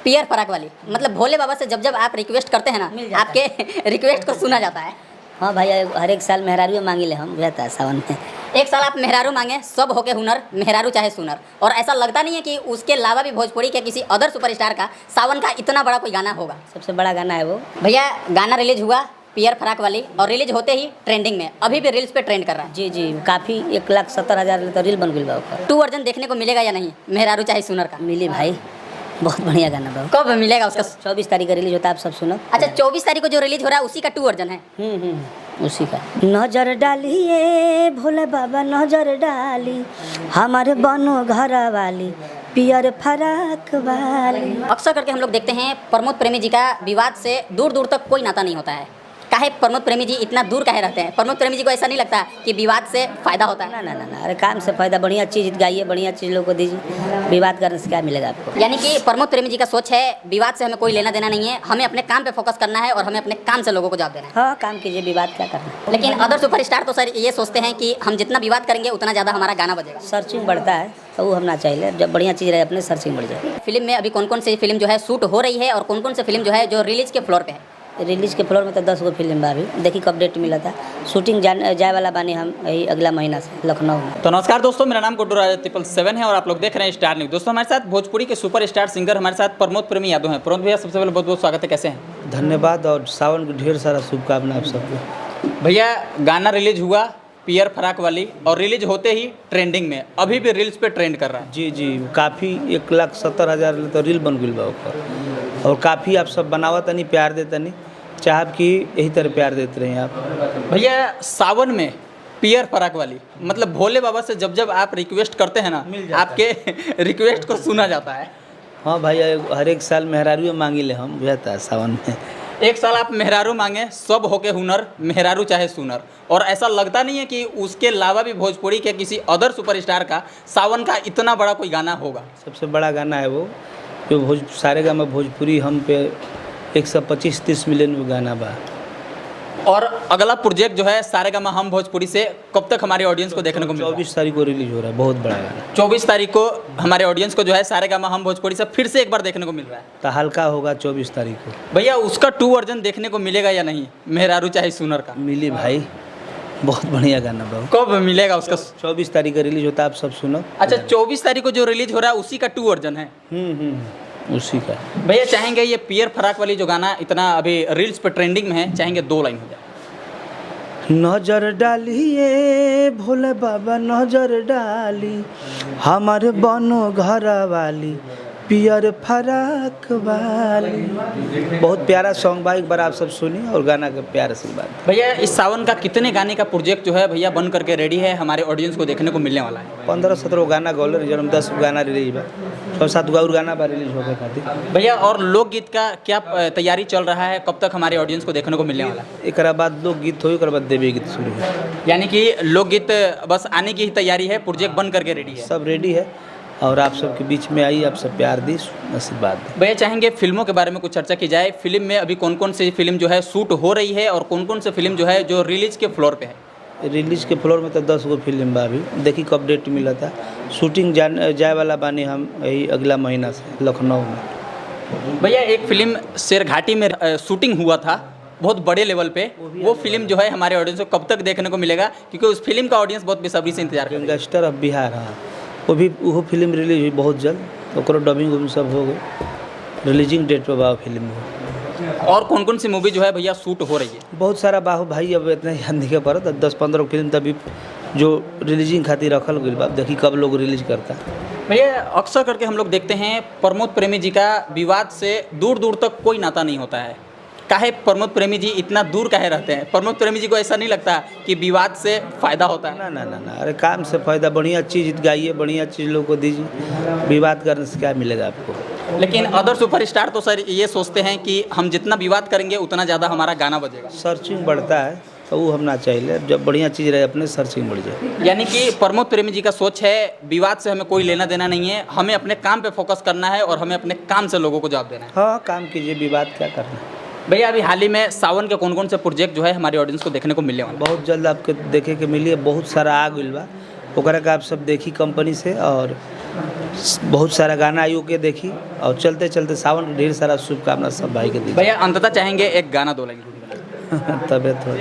पियर फराक वाली, मतलब भोले बाबा से जब जब आप रिक्वेस्ट करते हैं ना, आपके रिक्वेस्ट को सुना जाता है। हाँ भाई, हर एक साल मेहरारू मांगी ले हम रहता है सावन में। एक साल आप मेहरारू मांगे, सब होके हुनर, मेहरारू चाहे सुनर। और ऐसा लगता नहीं है कि उसके अलावा भी भोजपुरी के किसी अदर सुपरस्टार का सावन का इतना बड़ा कोई गाना होगा। सबसे बड़ा गाना है वो। भैया गाना रिलीज हुआ पियर फराक वाली, और रिलीज होते ही ट्रेंडिंग में, अभी भी रील्स पे ट्रेंड कर रहा है। जी जी, काफ़ी 1,70,000 तो रील बन गई बा ओकर। 2 वर्जन देखने को मिलेगा या नहीं मेहरारू चाहे सुनर का? मिली भाई, बहुत बढ़िया गाना बा। कब मिलेगा उसका? 24 तारीख का रिलीज होता है, आप सब सुनो। अच्छा, 24 तारीख को जो रिलीज हो रहा है उसी का 2 वर्जन है। उसी का। नजर डालिए भोले बाबा, नजर डाली हमारे बनो घर वाली, पियर फराक वाली। अक्सर करके हम लोग देखते हैं प्रमोद प्रेमी जी का विवाद से दूर दूर तक कोई नाता नहीं होता है। काहे प्रमोद प्रेमी जी इतना दूर काहे रहते हैं? प्रमोद प्रेमी जी को ऐसा नहीं लगता कि विवाद से फायदा होता है? ना ना ना ना, अरे काम से फायदा, बढ़िया चीज़ गाइए, बढ़िया चीज़ लोगों को दीजिए, विवाद करने से क्या मिलेगा आपको? यानी कि प्रमोद प्रेमी जी का सोच है विवाद से हमें कोई लेना देना नहीं है, हमें अपने काम पे फोकस करना है और हमें अपने काम से लोगों को जवाब देना है। हाँ, काम कीजिए, विवाद क्या करना है। लेकिन अदर सुपरस्टार तो सर ये सोचते हैं कि हम जितना विवाद करेंगे उतना ज़्यादा हमारा गाना बजेगा, सर्चिंग बढ़ता है, तो वो हम ना चाहिए। जब बढ़िया चीज़ रहे अपने, सर्चिंग बढ़ जाए। फिल्म में अभी कौन कौन सी फिल्म जो है शूट हो रही है और कौन कौन सी फिल्म जो है जो रिलीज के फ्लोर पे है? रिलीज के फ्लोर में तो 10 गो फिल्म बा। अभी देखी कब डेट मिला था, शूटिंग जाए वाला बानी हम यही अगला महीना से लखनऊ में। तो नमस्कार दोस्तों, मेरा नाम गुड्डू राजा 777 है और आप लोग देख रहे हैं स्टार न्यूज। दोस्तों हमारे साथ भोजपुरी के सुपरस्टार सिंगर हमारे साथ प्रमोद प्रेमी यादव हैं। प्रमोद भैया, सबसे पहले बहुत बहुत स्वागत है, कैसे हैं? धन्यवाद और सावन की ढेर सारा शुभकामनाएं आप सबको। भैया गाना रिलीज हुआ पियर फराक वाली, और रिलीज होते ही ट्रेंडिंग में, अभी भी रील्स पे ट्रेंड कर रहा है। जी जी, काफ़ी 1,70,000 तो रील बन गई बा ओकर, और काफ़ी आप सब बनावा तनी, प्यार दे तनी, चाहब कि यही तरह प्यार देते रहे आप। भैया सावन में पियर फराक वाली, मतलब भोले बाबा से जब जब आप रिक्वेस्ट करते हैं ना, आपके रिक्वेस्ट को सुना जाता है। हाँ भाई, हर एक साल मेहरारू मांगी ले हम रहता है सावन में। एक साल आप मेहरारू मांगे, सब होके हुनर, मेहरारू चाहे सुनर। और ऐसा लगता नहीं है कि उसके अलावा भी भोजपुरी के किसी अदर सुपरस्टार का सावन का इतना बड़ा कोई गाना होगा। सबसे बड़ा गाना है वो, जो सारे गाना भोजपुरी हम पे 125-30 मिलियन में गाना बा। और अगला प्रोजेक्ट जो है सारेगामा हम भोजपुरी से कब तक हमारे ऑडियंस को देखने को मिलेगा? 24 तारीख को रिलीज हो रहा है, बहुत बड़ा गाना। 24 तारीख को हमारे ऑडियंस को जो है सारेगामा हम भोजपुरी से फिर से एक बार देखने को मिल रहा है। तो हल्का होगा 24 तारीख को। भैया उसका 2 वर्जन देखने को मिलेगा या नहीं, मेहरारू चाहे सुनर का? मिली भाई, बहुत बढ़िया गाना बा। कब मिलेगा उसका? 24 तारीख का रिलीज होता है, आप सब सुनो। अच्छा, 24 तारीख को जो रिलीज हो रहा है उसी का 2 वर्जन है? उसी का। भैया चाहेंगे ये पियर फराक वाली जो गाना इतना अभी रील्स पे ट्रेंडिंग में है, चाहेंगे 2 लाइन हो जाए? नजर डालिए भोले बाबा, नजर डाली हमारे बनो घर वाली, पियर फराक वाली। बहुत प्यारा सॉन्ग बा, एक बार आप सब सुनिए और गाना का प्यार आशीर्वाद। भैया इस सावन का कितने गाने का प्रोजेक्ट जो है भैया बन करके रेडी है, हमारे ऑडियंस को देखने को मिलने वाला है? 15-17 गाना गौलर जन्म 10 गाना रिलीज बा, 6-7 गो और गाना बा रिलीज होकर खातिर। भैया और लोकगीत का क्या तैयारी चल रहा है, कब तक हमारे ऑडियंस को देखने को मिलने वाला है? एक बाद लोकगीत हो, एक बाद देवी गीत शुरू है। यानी कि लोकगीत बस आने की ही तैयारी है, प्रोजेक्ट बन करके रेडी है? सब रेडी है, और आप सबके बीच में आई, आप सब प्यार दी, आशीर्वाद दी। भैया चाहेंगे फिल्मों के बारे में कुछ चर्चा की जाए। फिल्म में अभी कौन कौन सी फिल्म जो है शूट हो रही है और कौन कौन सी फिल्म जो है जो रिलीज के फ्लोर पे है? रिलीज के फ्लोर में तो 10 गो फिल्म बा। अभी देखी कब डेट मिला था, शूटिंग जाए वाला बानी हम यही अगला महीना से लखनऊ में। भैया एक फिल्म शेरघाटी में शूटिंग हुआ था बहुत बड़े लेवल पे, वो फिल्म जो है हमारे ऑडियंस को कब तक देखने को मिलेगा? क्योंकि उस फिल्म का ऑडियंस बहुत बेसब्री से इंतजार कर रहा है। गैंगस्टर ऑफ बिहार, हाँ, वो फिल्म रिलीज हुई बहुत जल्द, तो डबिंग सब हो गई, रिलीजिंग डेट पर बा फिल्म हो। और कौन कौन सी मूवी जो है भैया शूट हो रही है? बहुत सारा बाहु भाई, अब इतना याद नहीं कर पा रहा, 10-15 फिल्म तभी जो रिलीजिंग खातिर रखल गई बा, देखी कब लोग रिलीज करता। भैया अक्सर करके हम लोग देखते हैं प्रमोद प्रेमी जी का विवाद से दूर दूर तक कोई नाता नहीं होता है। काहे प्रमोद प्रेमी जी इतना दूर काहे रहते हैं? प्रमोद प्रेमी जी को ऐसा नहीं लगता कि विवाद से फायदा होता है? ना ना ना ना, अरे काम से फायदा, बढ़िया चीज़ गाइए, बढ़िया चीज़ लोगों को दीजिए, विवाद करने से क्या मिलेगा आपको? लेकिन अदर सुपरस्टार तो सर ये सोचते हैं कि हम जितना विवाद करेंगे उतना ज़्यादा हमारा गाना बजेगा, सर्चिंग बढ़ता है, तो वो हम ना चाहिए। जब बढ़िया चीज़ रहे अपने, सर्चिंग बढ़ जाए। यानी कि प्रमोद प्रेमी जी का सोच है विवाद से हमें कोई लेना देना नहीं है, हमें अपने काम पे फोकस करना है और हमें अपने काम से लोगों को जवाब देना है। हाँ, काम कीजिए, विवाद क्या करना है। भैया अभी हाल ही में सावन के कौन कौन से प्रोजेक्ट जो है हमारे ऑडियंस को देखने को मिलने वाला? बहुत जल्द आपको देखे के मिली, बहुत सारा आ गई बा, ओकरा का आप सब देखी कंपनी से, और बहुत सारा गाना आयु के देखी और चलते चलते सावन के ढेर सारा शुभकामना सब भाई के दी भैया अंततः चाहेंगे एक गाना दो लाइन तबियत हो